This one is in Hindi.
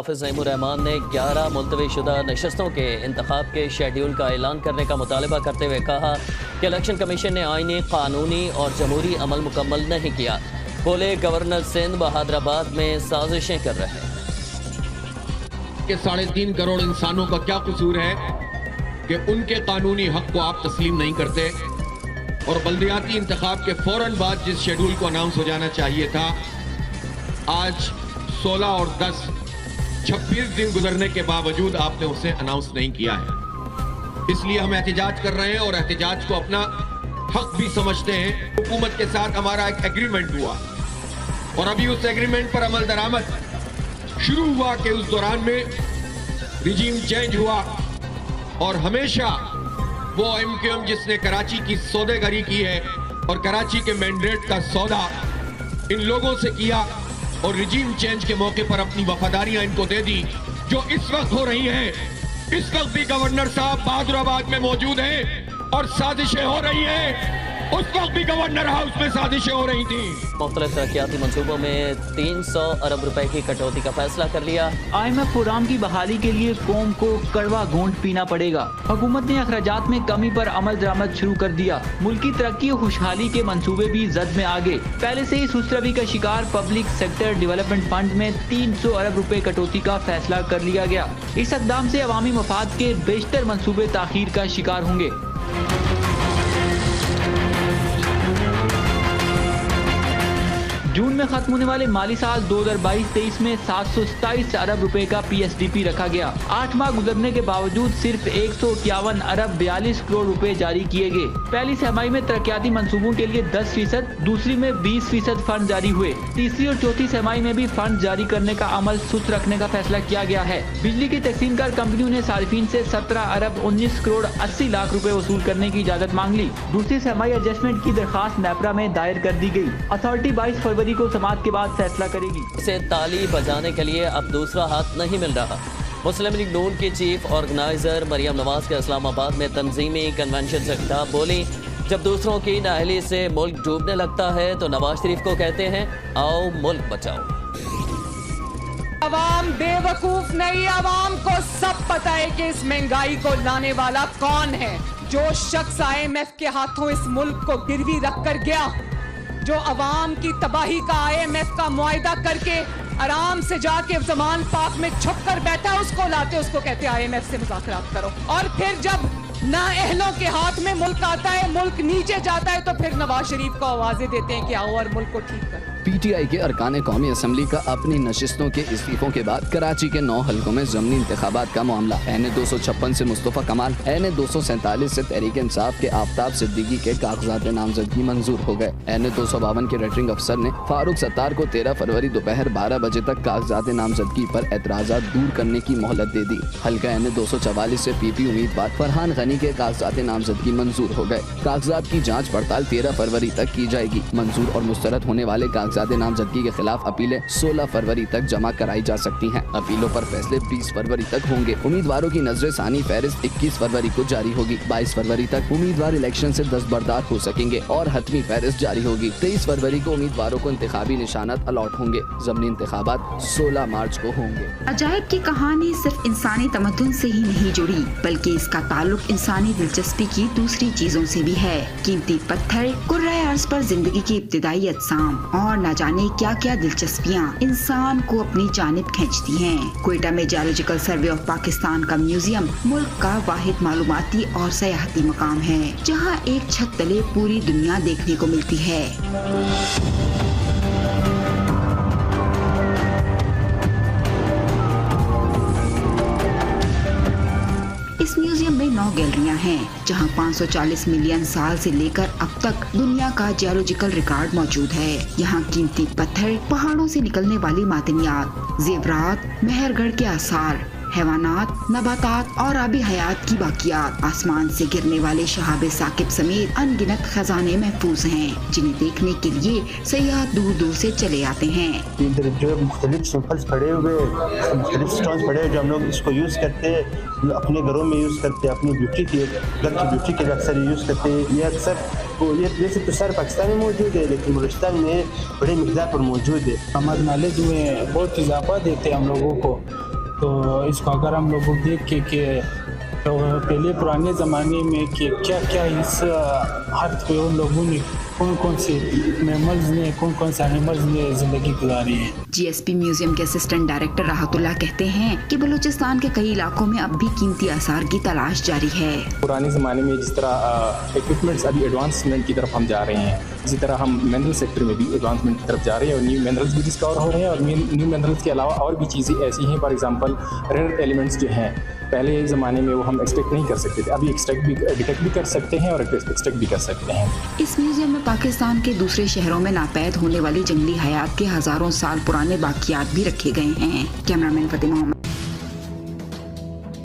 हाफिज नईमुर्रहमान ने 11 मुलतवी शुदा नशस्तों के इंतखाब के शेड्यूल का ऐलान करने का मुतालबा करते हुए कहा कि इलेक्शन कमीशन ने आईनी, कानूनी और जमहूरी अमल मुकम्मल नहीं किया। बोले गवर्नर सिंध बहादुराबाद में साजिशें कर रहे हैं कि 3.5 करोड़ इंसानों का क्या कसूर है कि उनके कानूनी हक को आप तस्लीम नहीं करते। और बल्दियाती इंतखाब के फौरन बाद जिस शेड्यूल को अनाउंस हो जाना चाहिए था, आज 16 और 10 26 दिन गुजरने के बावजूद आपने उसे अनाउंस नहीं किया है। इसलिए हम एहतजाज कर रहे हैं और एहतजाज को अपना हक भी समझते हैं। हुकूमत के साथ हमारा एक एग्रीमेंट हुआ और अभी उस एग्रीमेंट पर अमल दरामद शुरू हुआ कि उस दौरान में रिजीम चेंज हुआ और हमेशा वो एमक्यूएम जिसने कराची की सौदेगारी की है और कराची के मैंडेट का सौदा इन लोगों से किया और रिजीम चेंज के मौके पर अपनी वफादारियां इनको दे दी, जो इस वक्त हो रही हैं। इस वक्त भी गवर्नर साहब बहादुराबाद में मौजूद हैं और साजिशें हो रही हैं। उस वक्त भी गवर्नर हाउस में साजिशें हो रही थी। मुख्तलिफ तरक्याती मंसूबों में 300 अरब रुपए की कटौती का फैसला कर लिया। IMF प्रोग्राम की बहाली के लिए कौम को कड़वा घोंट पीना पड़ेगा। हुकूमत ने अखराजात में कमी पर अमल दरामद शुरू कर दिया। मुल्की तरक्की और खुशहाली के मंसूबे भी जद में आगे। पहले से ही सुस्तरवी का शिकार पब्लिक सेक्टर डेवलपमेंट फंड में 300 अरब रुपए कटौती का फैसला कर लिया गया। इस इक़दाम से अवामी मफाद के बेशतर मंसूबे ताखीर का शिकार होंगे। जून में खत्म होने वाले माली साल 2022-23 में 727 अरब रुपए का PSDP रखा गया। 8 माह गुजरने के बावजूद सिर्फ 151 अरब 42 करोड़ रुपए जारी किए गए। पहली छमाही में तरक्याती मंसूबों के लिए 10%, दूसरी में 20% फंड जारी हुए। तीसरी और चौथी छमाही में भी फंड जारी करने का अमल सुस्त रखने का फैसला किया गया है। बिजली की तकसीमकार कंपनियों ने सारिफीन से 17 अरब 19 करोड़ 80 लाख रुपए वसूल करने की इजाजत मांग ली। दूसरी छमाही एडजस्टमेंट की दरखास्त नेपरा में दायर कर दी गयी। अथॉरिटी 22 फरवरी को समाअत के बाद फैसला करेगी। इसे ताली बजाने के लिए अब दूसरा हाथ नहीं मिल रहा। मुस्लिम लीग नून की चीफ ऑर्गेनाइजर मरियम नवाज के इस्लामाबाद में तंजीमी कन्वेंशन से खिताब बोली, जब दूसरों की नाअहली से मुल्क डूबने लगता है तो नवाज शरीफ को कहते हैं आओ मुल्क बचाओ। अवाम बेवकूफ नहीं, अवाम को सब पता है कि इस महंगाई को लाने वाला कौन है। जो शख्स IMF के हाथों इस मुल्क को गिरवी रख कर गया, जो अवाम की तबाही का IMF का मुआहिदा करके आराम से जाके जमान पाक में छुप कर बैठा, उसको लाते, उसको कहते IMF से मुज़ाकरात करो। और फिर जब नाअहलों के हाथ में मुल्क आता है, मुल्क नीचे जाता है, तो फिर नवाज शरीफ को आवाजें देते हैं कि आओ और मुल्क को ठीक करो। PTI के अरकान कौमी असम्बली का अपनी नशिस्तों के इस्तीफों के बाद कराची के 9 हल्कों में ज़मीनी इंतखाबात का मामला। NA 256 से मुस्तफ़ा कमाल, NA 247 से तहरीक इंसाफ के आफ्ताब सिद्दीकी के कागजात नामजदगी मंजूर हो गए। NA 252 के रिटर्निंग अफसर ने फारूक सत्तार को 13 फरवरी दोपहर 12 बजे तक कागजात नामजदगी पर एतराज़ात दूर करने की मोहलत दे दी। हल्का NA 244 से PP उम्मीदवार फरहान गनी के कागजात नामजदगी मंजूर हो गए। कागजात की जाँच पड़ताल 13 फरवरी तक की जाएगी। मंजूर और मुस्तरद होने वाले कागजात नामजदगी के खिलाफ अपीलें 16 फरवरी तक जमा कराई जा सकती हैं। अपीलों पर फैसले 20 फरवरी तक होंगे। उम्मीदवारों की नजर सानी फहरिस्त 21 फरवरी को जारी होगी। 22 फरवरी तक उम्मीदवार इलेक्शन से दस्तबरदार हो सकेंगे और हतमी फहरिस्त जारी होगी। 23 फरवरी को उम्मीदवारों को इंतखाबी निशानात अलॉट होंगे। ज़मीनी इंतखाबात 16 मार्च को होंगे। अजायब की कहानी सिर्फ इंसानी तमद्दुन से ही नहीं जुड़ी, बल्कि इसका ताल्लुक इंसानी दिलचस्पी की दूसरी चीजों से भी है। कीमती पत्थर, कुर्राए अर्ज पर जिंदगी की इब्तिदाई अजसाम और न जाने क्या क्या दिलचस्पियाँ इंसान को अपनी जानिब खींचती हैं। क्वेटा में जियोलॉजिकल सर्वे ऑफ पाकिस्तान का म्यूजियम मुल्क का वाहिद मालूमाती और सयाहती मकाम है, जहाँ एक छत तले पूरी दुनिया देखने को मिलती है। इस म्यूजियम में 9 गैलरियां हैं, जहां 540 मिलियन साल से लेकर अब तक दुनिया का जियोलॉजिकल रिकॉर्ड मौजूद है। यहाँ कीमती पत्थर, पहाड़ों से निकलने वाली मादनियात, जेवरात, मेहरगढ़ के आसार, हैवानात, नबातात और आबी हयात की बाकियात, आसमान से गिरने वाले शहाबे साकिब समेत अनगिनत खजाने महफूज हैं, जिन्हें देखने के लिए सयाह दूर दूर से चले आते हैं। इधर जो मुख्तलिफ सिंपल्स पड़े हुए, मुख्तलिफ स्टोन्स पड़े हुए, जो हम लोग इसको यूज़ करते हैं, अपने घरों में यूज़ करते हैं, अपनी ब्यूटी के, घर की ब्यूटी के लिए अक्सर यूज़ करते हैं। ये अक्सर ये वैसे तो सारे पाकिस्तान में मौजूद है, लेकिन बलूचिस्तान में बड़ी मिकदार पर मौजूद है। हमारे नॉलेज में बहुत इजाफा देते हैं हम लोगों को। तो इसको अगर हम लोग देख के तो पहले पुराने ज़माने में कि क्या क्या इस अर्थ पे उन लोगों ने कौन कौन से मैमल्स ने कौन कौन से एनिमल्स ने ज़िंदगी गुजारी है। जीएसपी म्यूजियम के असिस्टेंट डायरेक्टर राहतुल्लाह कहते हैं कि बलूचिस्तान के कई इलाकों में अब भी कीमती आसार की तलाश जारी है। पुराने ज़माने में जिस तरह इक्विपमेंट्स अभी एडवांसमेंट की तरफ हम जा रहे हैं, इसी तरह हम मिनरल सेक्टर में भी एडवांसमेंट की तरफ जा रहे हैं और न्यू मिनरल्स भी डिस्कवर हो रहे हैं। और न्यू मिनरल्स के अलावा और भी चीज़ें ऐसी हैं, फॉर एग्जांपल रेयर एलिमेंट्स जो हैं पहले ज़माने में वो हम एक्सट्रैक्ट नहीं कर सकते थे, अभी डिटेक्ट भी कर सकते हैं और एक्सट्रैक्ट भी कर सकते हैं। इस म्यूजियम में पाकिस्तान के दूसरे शहरों में नापैद होने वाली जंगली हयात के हजारों साल पुराने बाकियात भी रखे गए हैं। कैमरामैन फतेह मोहम्मद